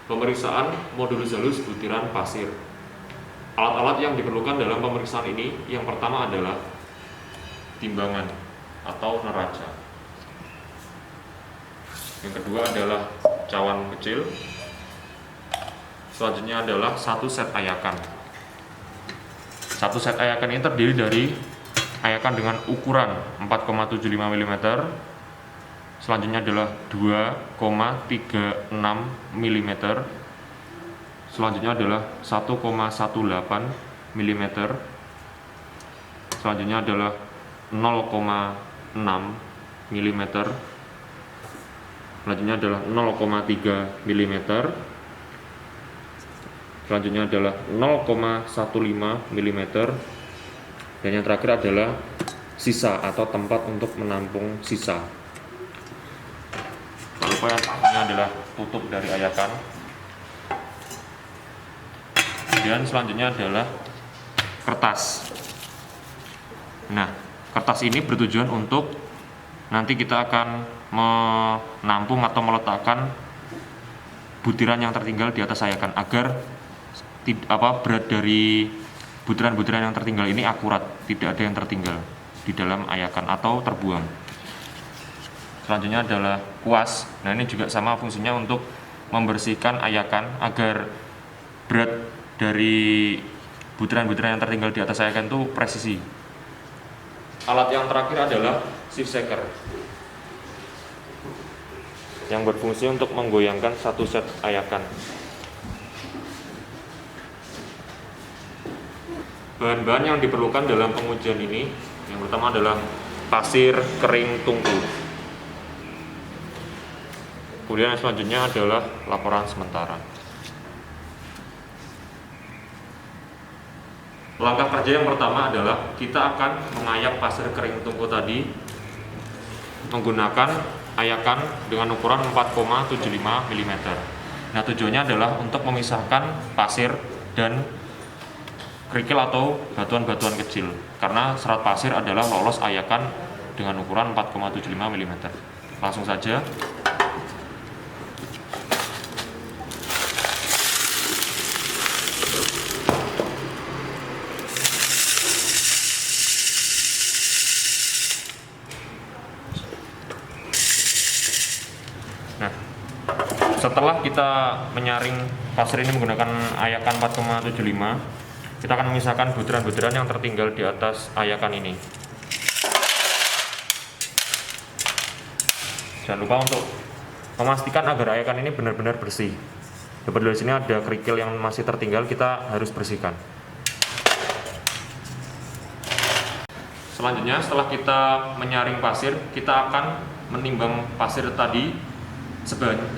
Pemeriksaan modulus halus butiran pasir. Alat-alat yang diperlukan dalam pemeriksaan ini yang pertama adalah timbangan atau neraca. Yang kedua adalah cawan kecil. Selanjutnya adalah satu set ayakan. Satu set ayakan ini terdiri dari ayakan dengan ukuran 4,75 mm. Selanjutnya adalah 2,36 mm. Selanjutnya adalah 1,18 mm. Selanjutnya adalah 0,6 mm. Selanjutnya adalah 0,3 mm. Selanjutnya adalah 0,15 mm. Dan yang terakhir adalah sisa atau tempat untuk menampung sisa. Lalu ini adalah tutup dari ayakan. Kemudian selanjutnya adalah kertas. Nah, kertas ini bertujuan untuk nanti kita akan menampung atau meletakkan butiran yang tertinggal di atas ayakan agar berat dari butiran-butiran yang tertinggal ini akurat, tidak ada yang tertinggal di dalam ayakan atau terbuang. Selanjutnya adalah kuas. Nah, ini juga sama fungsinya untuk membersihkan ayakan agar berat dari butiran-butiran yang tertinggal di atas ayakan itu presisi. Alat yang terakhir adalah shift shaker yang berfungsi untuk menggoyangkan satu set ayakan. Bahan-bahan yang diperlukan dalam pengujian ini yang pertama adalah pasir kering tungku. Kemudian yang selanjutnya adalah laporan sementara. Langkah kerja yang pertama adalah kita akan mengayak pasir kering tungku tadi menggunakan ayakan dengan ukuran 4,75 mm. Nah, tujuannya adalah untuk memisahkan pasir dan kerikil atau batuan-batuan kecil, karena serat pasir adalah lolos ayakan dengan ukuran 4,75 mm. Langsung saja. Nah, setelah kita menyaring pasir ini menggunakan ayakan 4,75, kita akan memisahkan butiran-butiran yang tertinggal di atas ayakan ini. Jangan lupa untuk memastikan agar ayakan ini benar-benar bersih. Dapat dari sini ada kerikil yang masih tertinggal, kita harus bersihkan. Selanjutnya, setelah kita menyaring pasir, kita akan menimbang pasir tadi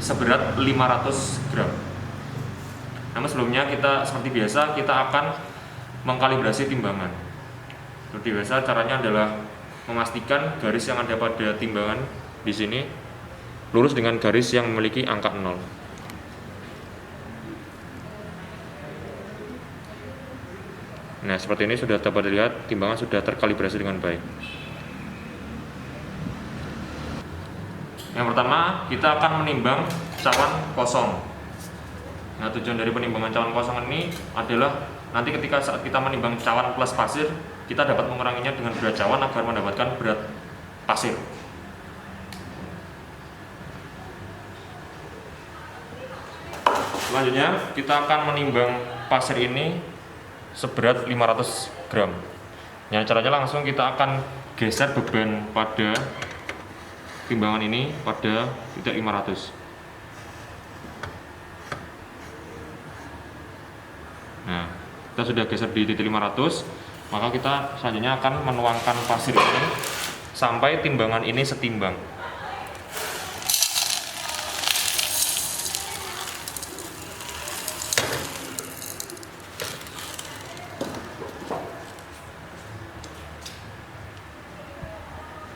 seberat 500 gram. Namun sebelumnya kita seperti biasa kita akan mengkalibrasi timbangan. Seperti biasa caranya adalah memastikan garis yang ada pada timbangan di sini lurus dengan garis yang memiliki angka 0. Nah, seperti ini sudah dapat dilihat timbangan sudah terkalibrasi dengan baik. Yang pertama, kita akan menimbang cawan kosong. Nah, tujuan dari penimbangan cawan kosong ini adalah nanti ketika saat kita menimbang cawan plus pasir, kita dapat menguranginya dengan berat cawan agar mendapatkan berat pasir. Selanjutnya, kita akan menimbang pasir ini seberat 500 gram. Yang caranya langsung kita akan geser beban pada timbangan ini pada titik 500. Nah, kita sudah geser di titik 500, maka kita selanjutnya akan menuangkan pasir ini sampai timbangan ini setimbang.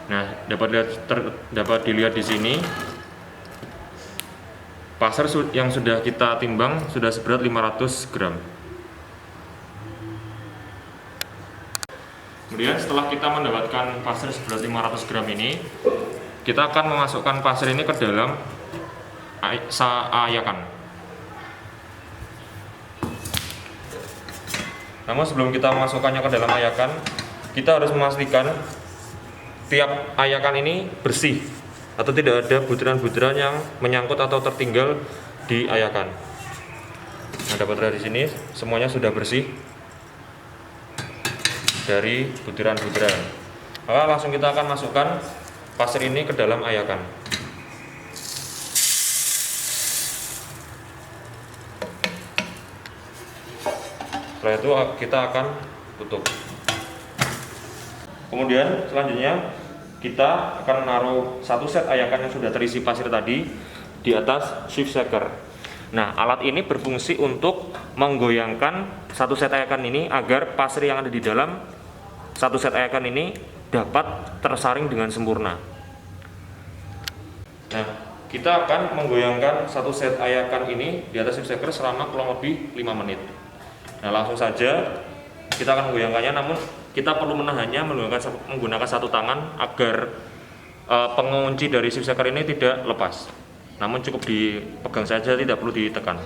Nah, dapat dilihat di sini pasir yang sudah kita timbang sudah seberat 500 gram. Kemudian setelah kita mendapatkan pasir seberat 500 gram ini, kita akan memasukkan pasir ini ke dalam ayakan. Namun sebelum kita memasukkannya ke dalam ayakan, kita harus memastikan tiap ayakan ini bersih atau tidak ada butiran-butiran yang menyangkut atau tertinggal di ayakan. Nah, dapat lihat di sini semuanya sudah bersih dari butiran-butiran. Maka langsung kita akan masukkan pasir ini ke dalam ayakan. Setelah itu kita akan tutup. Kemudian selanjutnya kita akan menaruh satu set ayakan yang sudah terisi pasir tadi di atas shift shaker. Nah, alat ini berfungsi untuk menggoyangkan satu set ayakan ini agar pasir yang ada di dalam satu set ayakan ini dapat tersaring dengan sempurna. Nah, kita akan menggoyangkan satu set ayakan ini di atas shift shaker selama kurang lebih 5 menit. Nah, langsung saja kita akan menggoyangkannya, namun kita perlu menahannya menggunakan satu tangan agar pengunci dari shift shaker ini tidak lepas. Namun cukup dipegang saja, tidak perlu ditekan.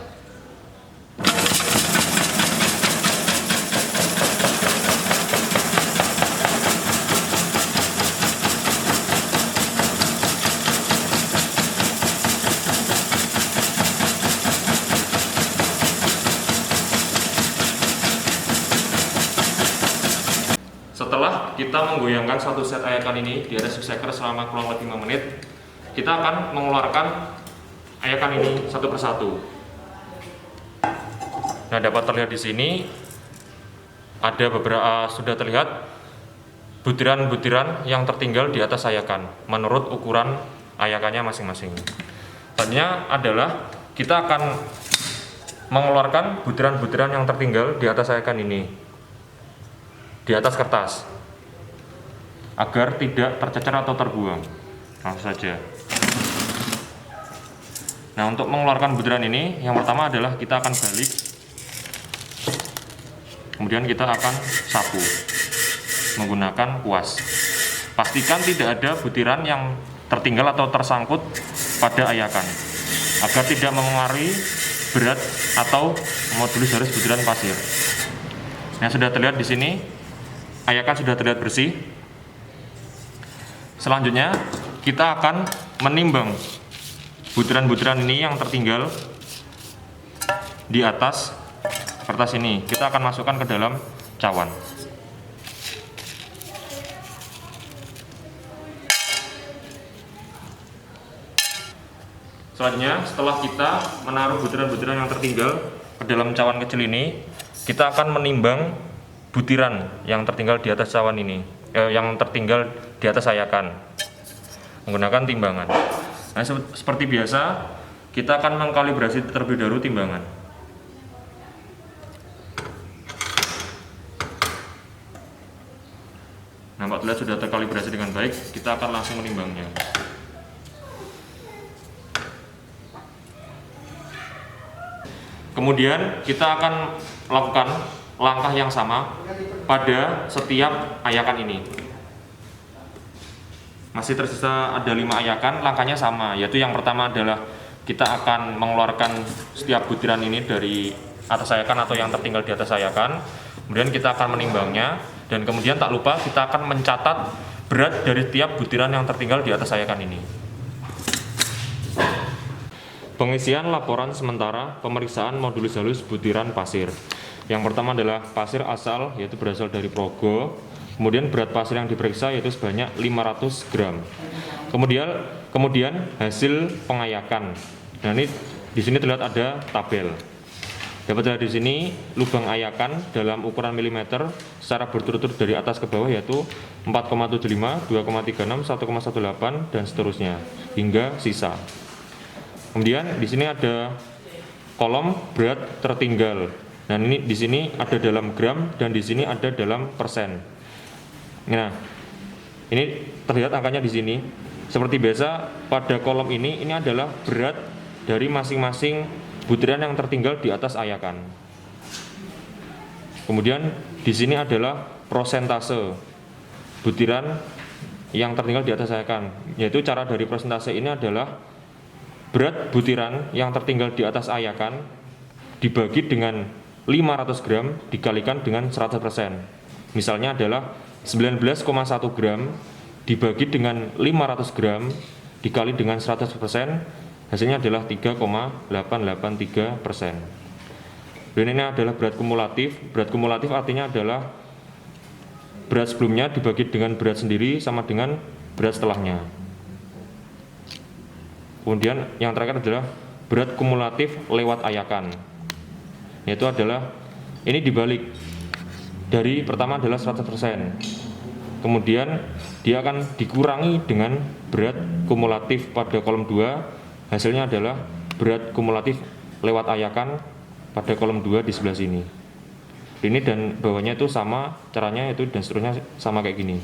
Setelah kita menggoyangkan satu set ayakan ini di atas shift shaker selama kurang lebih 5 menit, kita akan mengeluarkan ayakan ini satu persatu. Nah, dapat terlihat di sini ada beberapa sudah terlihat butiran-butiran yang tertinggal di atas ayakan menurut ukuran ayakannya masing-masing. Selanjutnya adalah kita akan mengeluarkan butiran-butiran yang tertinggal di atas ayakan ini di atas kertas agar tidak tercecer atau terbuang. Langsung saja. Nah, untuk mengeluarkan butiran ini, yang pertama adalah kita akan balik, kemudian kita akan sapu menggunakan kuas. Pastikan tidak ada butiran yang tertinggal atau tersangkut pada ayakan agar tidak mempengaruhi berat atau modulus dari butiran pasir. Nah, sudah terlihat di sini ayakan sudah terlihat bersih. Selanjutnya kita akan menimbang butiran-butiran ini yang tertinggal di atas kertas ini. Kita akan masukkan ke dalam cawan. Selanjutnya, setelah kita menaruh butiran-butiran yang tertinggal ke dalam cawan kecil ini, kita akan menimbang butiran yang tertinggal di atas cawan ini, yang tertinggal di atas ayakan menggunakan timbangan. Nah, seperti biasa kita akan mengkalibrasi terlebih dahulu timbangan. Nampak terlihat sudah terkalibrasi dengan baik, kita akan langsung menimbangnya. Kemudian kita akan melakukan langkah yang sama pada setiap ayakan ini. Masih tersisa ada 5 ayakan, langkahnya sama, yaitu yang pertama adalah kita akan mengeluarkan setiap butiran ini dari atas ayakan atau yang tertinggal di atas ayakan. Kemudian kita akan menimbangnya, dan kemudian tak lupa kita akan mencatat berat dari setiap butiran yang tertinggal di atas ayakan ini. Pengisian laporan sementara pemeriksaan modulus halus butiran pasir. Yang pertama adalah pasir asal, yaitu berasal dari Progo. Kemudian berat pasir yang diperiksa yaitu sebanyak 500 gram. Kemudian hasil pengayakan. Nah, ini di sini terlihat ada tabel. Dapat dilihat di sini lubang ayakan dalam ukuran milimeter secara berturut-turut dari atas ke bawah yaitu 4,75, 2,36, 1,18 dan seterusnya hingga sisa. Kemudian di sini ada kolom berat tertinggal. Nah, ini di sini ada dalam gram dan di sini ada dalam persen. Nah, ini terlihat angkanya di sini. Seperti biasa pada kolom ini adalah berat dari masing-masing butiran yang tertinggal di atas ayakan. Kemudian di sini adalah prosentase butiran yang tertinggal di atas ayakan. Yaitu cara dari prosentase ini adalah berat butiran yang tertinggal di atas ayakan dibagi dengan 500 gram dikalikan dengan 100%. Misalnya adalah 19,1 gram dibagi dengan 500 gram dikali dengan 100%, hasilnya adalah 3,883%. Dan ini adalah berat kumulatif. Berat kumulatif artinya adalah berat sebelumnya dibagi dengan berat sendiri sama dengan berat setelahnya. Kemudian yang terakhir adalah berat kumulatif lewat ayakan, yaitu adalah ini dibalik dari pertama adalah 100%, kemudian dia akan dikurangi dengan berat kumulatif pada kolom 2, hasilnya adalah berat kumulatif lewat ayakan pada kolom 2 di sebelah sini. Ini dan bawahnya itu sama caranya, itu dan seterusnya sama kayak gini.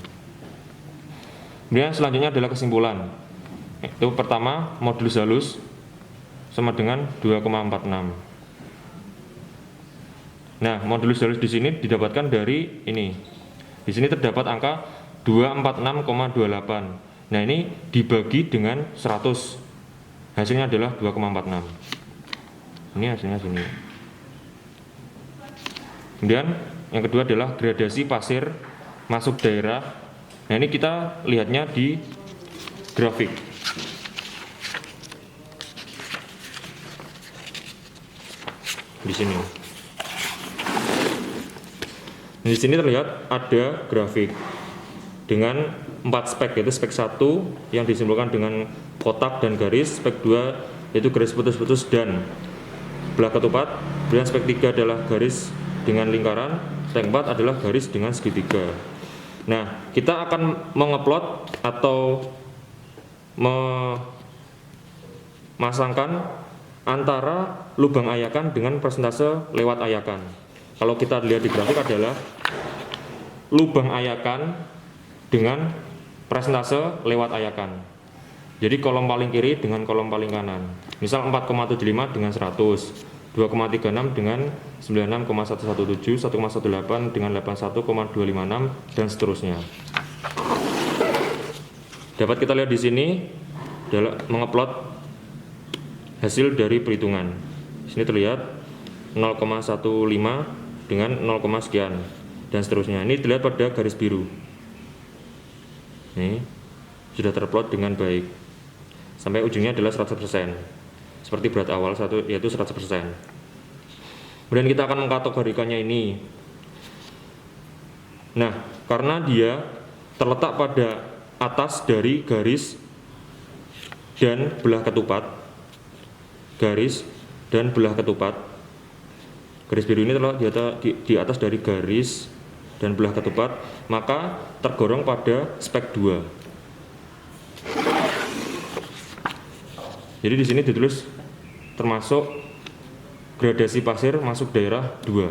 Kemudian selanjutnya adalah kesimpulan. Itu pertama, modulus halus sama dengan 2,46. Nah, modulus halus di sini didapatkan dari ini. Di sini terdapat angka 246,28. Nah, ini dibagi dengan 100. Hasilnya adalah 2,46. Ini hasilnya sini. Kemudian yang kedua adalah gradasi pasir masuk daerah. Nah, ini kita lihatnya di grafik. Di sini. Di sini terlihat ada grafik dengan 4 spek, yaitu spek 1 yang disimpulkan dengan kotak dan garis, spek 2 yaitu garis putus-putus dan belah ketupat, kemudian spek 3 adalah garis dengan lingkaran, spek 4 adalah garis dengan segitiga. Nah, kita akan mengeplot atau memasangkan antara lubang ayakan dengan persentase lewat ayakan. Kalau kita lihat di grafik adalah lubang ayakan dengan persentase lewat ayakan. Jadi kolom paling kiri dengan kolom paling kanan. Misal 4,75 dengan 100, 2,36 dengan 96,117, 1,18 dengan 81,256 dan seterusnya. Dapat kita lihat di sini adalah mengeplot hasil dari perhitungan. Di sini terlihat 0,15 dengan 0, sekian dan seterusnya. Ini terlihat pada garis biru. Ini sudah terplot dengan baik sampai ujungnya adalah 100%. Seperti berat awal satu, yaitu 100%. Kemudian kita akan mengkategorikannya ini. Nah, karena dia terletak pada atas dari garis dan belah ketupat, garis dan belah ketupat. Garis biru ini terletak di atas dari garis dan belah ketupat, maka tergolong pada spek 2. Jadi di sini ditulis termasuk gradasi pasir masuk daerah 2.